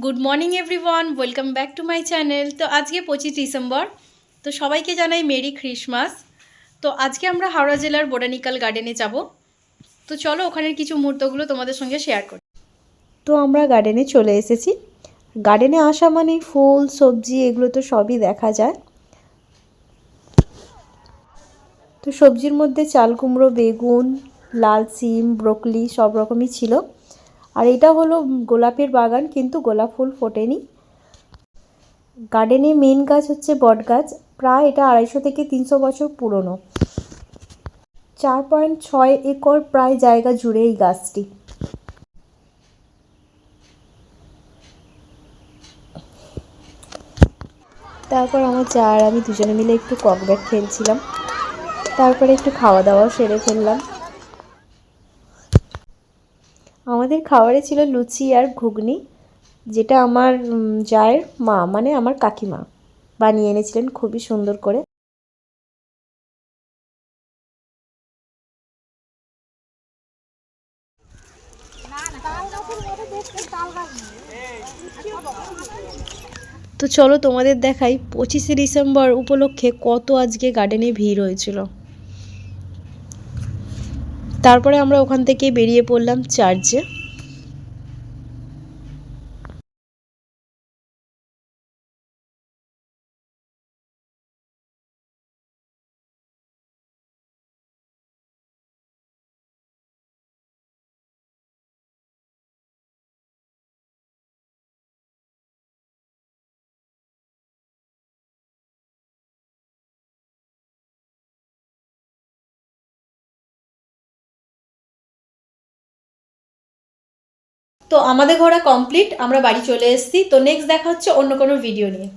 Good morning everyone, welcome back to my channel. তো আজকে 25 December, তো সবাইকে জানাই মেরি ক্রিসমাস। তো আজকে আমরা হাওড়া জেলার বোটানিক্যাল গার্ডেনে যাব। তো চলো ওখানের কিছু মুহূর্তগুলো তোমাদের সঙ্গে শেয়ার করি। তো আমরা গার্ডেনে চলে এসেছি। গার্ডেনে আসা মানে ফুল সবজি এগুলো তো সবই দেখা যায়। তো সবজির মধ্যে চাল কুমড়ো, বেগুন, লাল সিম, ব্রোকলি সব রকমই ছিল। আর এটা হলো গোলাপের বাগান, কিন্তু গোলাপ ফুল ফোটেনি। গার্ডেনে মেন গাছ হচ্ছে বট গাছ, প্রায় এটা 250 থেকে 300 বছর পুরনো। 4.6 একর প্রায় জায়গা জুড়ে এই গাছটি। তারপর আমার চা আর আমি দুজনে মিলে একটু ককব্যাট খেলছিলাম। তারপরে একটু খাওয়া দাওয়াও সেরে ফেললাম। আমাদের খাবারে ছিল লুচি আর ঘুগনি, যেটা আমার জায়ের মা মানে আমার কাকিমা বানিয়ে এনেছিলেন খুবই সুন্দর করে। তো চলো তোমাদের দেখাই 25 ডিসেম্বর উপলক্ষে কত আজকে গার্ডেনে ভিড় হয়েছিল। তারপরে আমরা ওখান থেকে বেরিয়ে পড়লাম চার্চে। তো আমাদের ঘোরা কমপ্লিট, আমরা বাড়ি চলে এসেছি। তো নেক্সট দেখা হচ্ছে অন্য কোনো ভিডিও নিয়ে।